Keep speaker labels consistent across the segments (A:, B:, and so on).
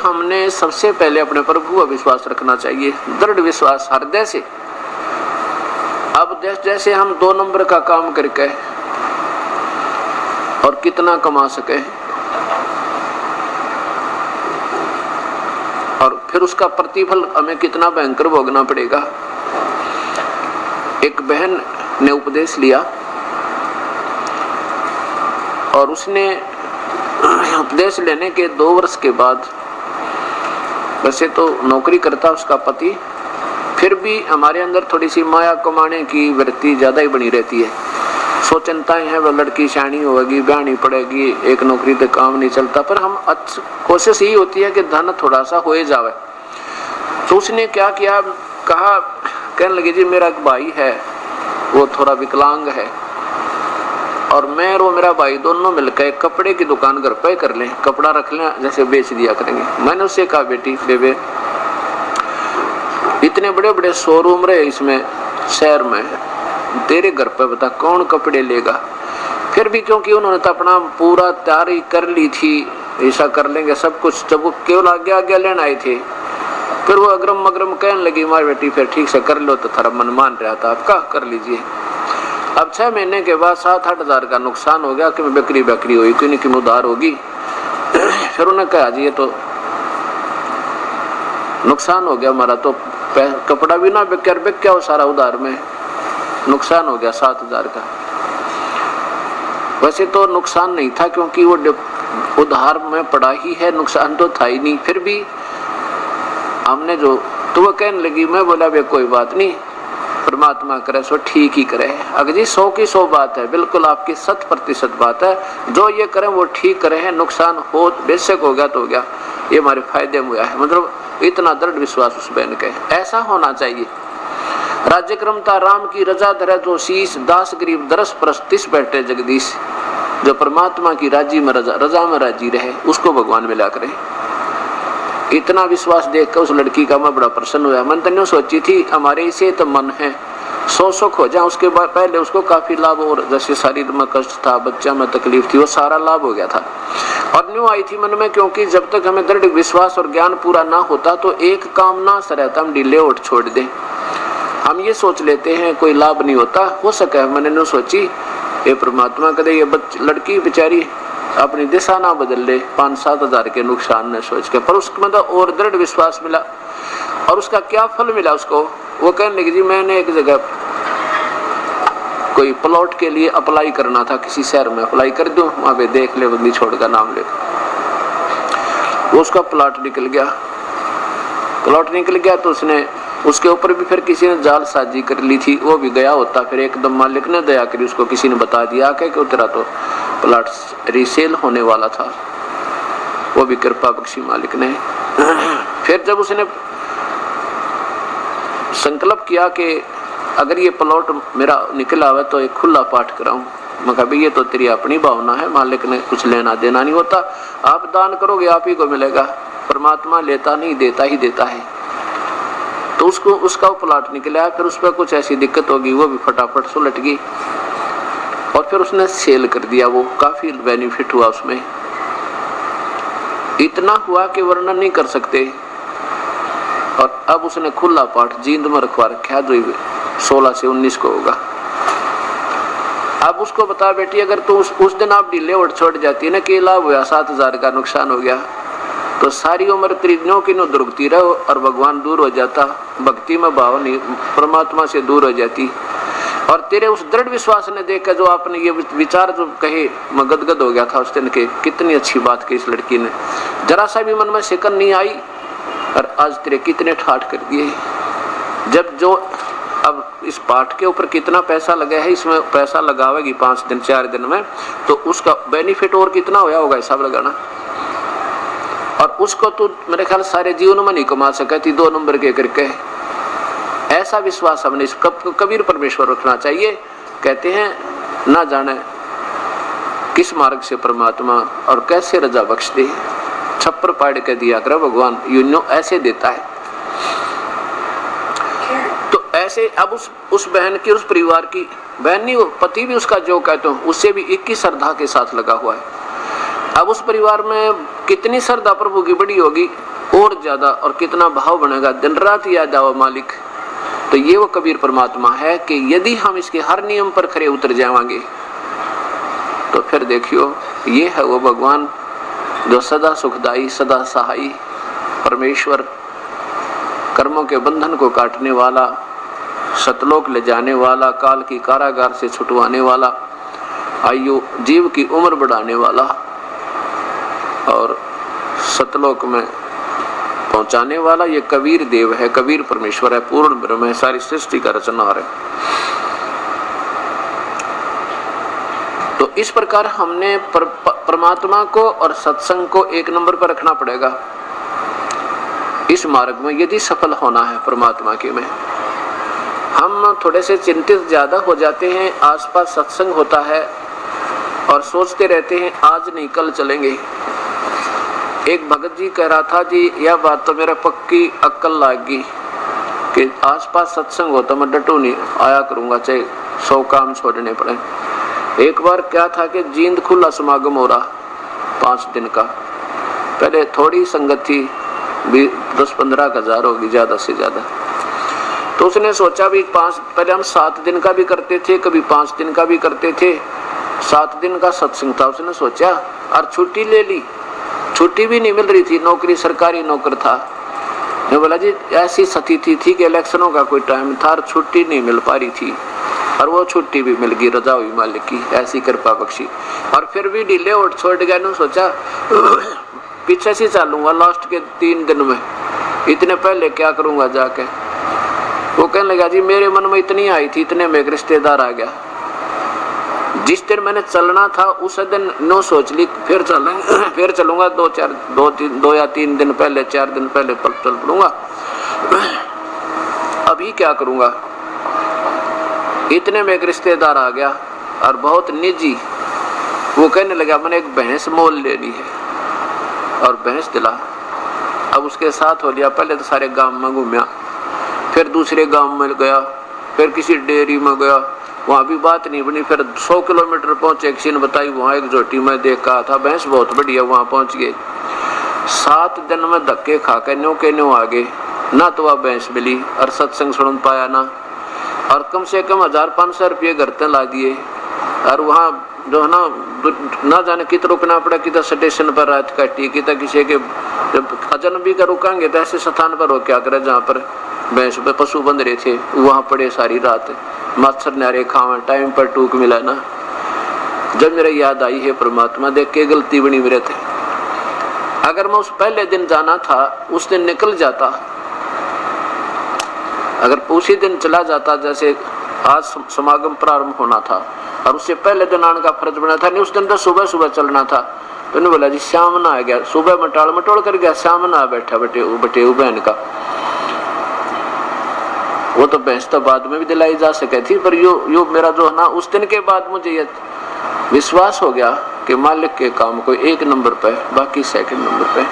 A: हमने सबसे पहले अपने प्रभु पर विश्वास रखना चाहिए, दृढ़ विश्वास हृदय से। अब जैसे हम 2 नंबर का काम करके और कितना कमा सके और फिर उसका प्रतिफल हमें कितना भयंकर भोगना पड़ेगा। एक बहन ने उपदेश लिया और उसने उपदेश लेने के 2 वर्ष के बाद, वैसे तो नौकरी करता उसका पति, फिर भी हमारे अंदर थोड़ी सी माया कमाने की वृत्ति ज्यादा ही बनी रहती है। सोचनताएं हैं, वह लड़की शानी होगी, ब्याहनी पड़ेगी, एक नौकरी तो काम नहीं चलता, पर हम कोशिश यही होती है कि धन थोड़ा सा हो जावे। तो उसने क्या किया, कहा, कहने लगे जी मेरा एक भाई है, वो थोड़ा विकलांग है और मैं और वो मेरा भाई दोनों मिलकर कपड़े की दुकान घर पे कर लें, कपड़ा रख लें, जैसे बेच दिया करेंगे। मैंने उससे कहा बेटी बेबे, इतने बड़े बड़े शोरूम रहे इसमें शहर में, तेरे घर पे बता कौन कपड़े लेगा। फिर भी क्योंकि उन्होंने तो अपना पूरा तैयारी कर ली थी, ऐसा कर लेंगे सब कुछ, जब वो केवल आगे लेने आए थे, फिर वो अग्रम मग्रम कहने लगी हमारी बेटी फिर ठीक से कर लो, तो थोड़ा मन मान रहा था, आपका कर लीजिए। अब 6 महीने के बाद 7-8 हज़ार का नुकसान हो गया कि बिक्री हुई, क्यों नहीं उधार होगी। फिर उन्होंने कहा जी ये तो नुकसान हो गया हमारा, तो कपड़ा भी ना बिक क्या हो, सारा उधार में नुकसान हो गया 7,000 का। वैसे तो नुकसान नहीं था क्योंकि वो उधार में पड़ा ही है, नुकसान तो था ही नहीं। फिर भी हमने जो, तो वो कहने लगी, मैं बोला वे कोई बात नहीं, परमात्मा करे सो ठीक ही करे। अगर जी 100 की 100 बात है, बिल्कुल आपकी 100% बात है, जो ये करें वो ठीक करे हैं, नुकसान हो बेशक हो गया तो हो गया, ये हमारे फायदे में हुआ है। मतलब इतना दृढ़ विश्वास उस बहन के, ऐसा होना चाहिए। राज्य क्रमता राम की रजा धरे तो शीश, दास गरीब दरस परस्तिस बैठे जगदीश। जो परमात्मा की राजी में रजा में राजी रहे, उसको भगवान मिला करे। इतना विश्वास देखकर उस लड़की का मैं बड़ा प्रसन्न हुआ। मन तो सोची थी हमारे इसे तो मन है 100 सुख हो जाए, उसके बाद पहले उसको काफी लाभ, और जैसे शरीर में कष्ट था, बच्चा में तकलीफ थी, वो सारा लाभ हो गया था। और न्यू आई थी मन में, क्योंकि जब तक हमें दृढ़ विश्वास और ज्ञान पूरा ना होता तो एक काम ना सरहता हम ढीले उठ छोड़ दें। हम ये सोच लेते हैं कोई लाभ नहीं होता, हो सके मैंने न सोची ये परमात्मा कदे ये लड़की बेचारी अपनी दिशा ना बदल ले 5-7 हज़ार के नुकसान ने सोच के, पर उसको मतलब और दृढ़ विश्वास मिला। और उसका क्या फल मिला उसको, वो कहने लगी जी मैंने एक जगह कोई प्लॉट के लिए अप्लाई करना था, किसी शहर में अप्लाई कर दूं, वहां पे देख ले बंदी छोड़ का नाम लेकर। वो उसका प्लॉट निकल गया तो उसने उसके ऊपर भी फिर किसी ने जाल साजी कर ली थी, वो भी गया होता, फिर एकदम मालिक ने दया करी, उसको किसी ने बता दिया कि तेरा तो प्लॉट रीसेल होने वाला था, वो भी कृपा बख्शी मालिक ने। फिर जब उसने संकल्प किया कि अगर ये प्लॉट मेरा निकला हुआ तो एक खुला पाठ कराऊं, मैं कहा ये तो तेरी अपनी भावना है, मालिक ने कुछ लेना देना नहीं होता, आप दान करोगे आप ही को मिलेगा, परमात्मा लेता नहीं देता ही देता है। तो उसका प्लॉट निकला, फिर उस पर कुछ ऐसी दिक्कत होगी, वो भी फटाफट सुलट गई और फिर उसने सेल कर दिया, वो काफी बेनिफिट हुआ उसमें, इतना हुआ कि वर्णन नहीं कर सकते। और अब उसने खुला पाठ जींद में रखवा रखा, जो 16 से 19 को होगा। अब उसको बता बेटी अगर तू उस दिन आप ढीले उठ छोड़ जाती है ना, कि लाभ हुआ 7,000 का नुकसान हो गया, तो सारी उम्र त्रिज्ञों की नो दुर्गती रहो और भगवान दूर हो जाता, भक्ति में भाव नहीं, परमात्मा से दूर हो जाती। और तेरे उस दृढ़ विश्वास ने देखकर जो आपने ये विचार जो कहे, मैं गदगद हो गया था उस दिन के, कितनी अच्छी बात की इस लड़की ने, जरा सा भी मन में शिकन नहीं आई, और आज तेरे कितने ठाठ कर दिए। जब जो अब इस पाठ के ऊपर कितना पैसा लगा है, इसमें पैसा लगावेगी 5 दिन 4 दिन में, तो उसका बेनिफिट और कितना होया होगा हिसाब लगाना। और उसको तो मेरे ख्याल सारे जीवन में नहीं कमा सका थी 2 नंबर के करके। ऐसा विश्वास हमने इस कबीर परमेश्वर रखना चाहिए। कहते हैं ना जाने किस मार्ग से परमात्मा और कैसे रजा बख्श दे, छप्पर पाड़ के दिया कर भगवान, यूं ऐसे देता है। तो ऐसे अब उस बहन की, उस परिवार की, बहन नहीं वो पति भी उसका जो कहते हो उससे भी 21 श्रद्धा के साथ लगा हुआ है। अब उस परिवार में कितनी श्रद्धा प्रभु की बड़ी होगी, और ज्यादा, और कितना भाव बनेगा, दिन रात याद आओ मालिक। तो ये वो कबीर परमात्मा है कि यदि हम इसके हर नियम पर खरे उतर जाएंगे तो फिर देखियो ये है वो भगवान जो सदा सुखदाई, सदा सहाई, परमेश्वर, कर्मों के बंधन को काटने वाला, सतलोक ले जाने वाला, काल की कारागार से छुटवाने वाला, आयु जीव की उम्र बढ़ाने वाला और सतलोक में पहुंचाने वाला, ये कबीर देव है, कबीर परमेश्वर है, पूर्ण ब्रह्म है, सारी सृष्टि का रचनहार है। तो इस प्रकार हमने परमात्मा को और सत्संग को एक नंबर पर रखना पड़ेगा इस मार्ग में, यदि सफल होना है परमात्मा के में। हम थोड़े से चिंतित ज्यादा हो जाते हैं, आसपास सत्संग होता है और सोचते रहते हैं आज नहीं कल चलेंगे। एक भगत जी कह रहा था, जी यह बात तो मेरा पक्की अक्ल लागी कि आसपास सत्संग हो तो मैं डटू नहीं आया करूंगा, चाहे 100 काम छोड़ने पड़े। एक बार क्या था कि जींद खुला समागम हो रहा 5 दिन का, पहले थोड़ी संगत थी, 10-15 हजार होगी ज्यादा से ज्यादा। तो उसने सोचा भी पहले हम 7 दिन का भी करते थे, कभी 5 दिन का भी करते थे, 7 दिन का सत्संग था। उसने सोचा और छुट्टी ले ली, छुट्टी भी नहीं मिल रही थी, नौकरी सरकारी नौकर था। मैं बोला जी ऐसी स्थिति थी कि इलेक्शनों का कोई टाइम था और छुट्टी नहीं मिल पा रही थी, और वो छुट्टी भी मिल गई, रजा हुई मालिक की, ऐसी कृपा बख्शी। और फिर भी ढीले उठ छोड़ गया, ने सोचा पीछे से चलूंगा लास्ट के 3 दिन में, इतने पहले क्या करूंगा जाके। वो कहने लगा जी मेरे मन में इतनी आई थी, इतने में एक रिश्तेदार आ गया। जिस दिन मैंने चलना था उस दिन नो सोच ली फिर चलेंगे, फिर चलूंगा 2 या 3 दिन पहले, 4 दिन पहले चल पड़ूंगा, अभी क्या करूंगा। इतने में एक रिश्तेदार आ गया और बहुत निजी, वो कहने लगा मैंने एक भैंस मोल लेनी है और भैंस दिला। अब उसके साथ हो लिया, पहले तो सारे गांव में घूमया, फिर दूसरे गांव में गया, फिर किसी डेयरी में गया, वहां भी बात नहीं बनी। फिर 100 किलोमीटर पहुंचे, किसी ने बताई वहां एक जोटी में देखा था भैंस बहुत बढ़िया, वहां पहुंच गए। 7 दिन में धक्के खा के न्यू के न्यू आगे, ना तो वह भैंस मिली और सत्संग सुन पाया ना, और कम से कम 1000-500 रुपये घर तक ला दिए। और वहाँ जो है ना जाने कितना रुकना पड़ा, कितना स्टेशन पर रात काटी, कितना किसी के अजनबी का रुकांगे तो ऐसे स्थान पर हो क्या करे जहाँ पर भैंस पे पशु बंध रहे थे, वहाँ पड़े सारी रात, मच्छर नारे खावा, टाइम पर टूक मिला ना। जब मेरे याद आई है परमात्मा, देख के गलती बनी मेरे थे, अगर मैं उस पहले दिन जाना था उस दिन निकल जाता, अगर उसी दिन चला जाता, जैसे आज समागम प्रारंभ होना था और उससे पहले दिन आने का फर्ज बना था, नहीं उस दिन तो सुबह सुबह चलना था। तो ने बोला जी शाम ना आ गया, सुबह मटोड़ कर गया, शाम ना बैठा बटे बहन का। वो तो भैंस तो बाद में भी दिलाई जा सके थी, पर यो मेरा जो है ना, उस दिन के बाद मुझे ये विश्वास हो गया कि मालिक के काम को 1 नंबर पे, बाकी 2nd नंबर पे।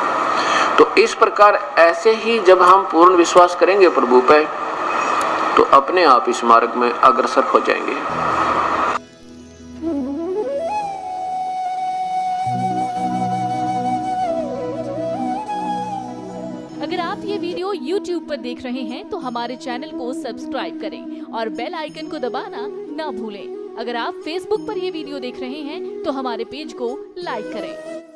A: तो इस प्रकार ऐसे ही जब हम पूर्ण विश्वास करेंगे प्रभु पे, तो अपने आप इस मार्ग में अग्रसर हो जाएंगे।
B: अगर आप ये वीडियो YouTube पर देख रहे हैं तो हमारे चैनल को सब्सक्राइब करें और बेल आइकन को दबाना ना भूलें। अगर आप Facebook पर ये वीडियो देख रहे हैं तो हमारे पेज को लाइक करें।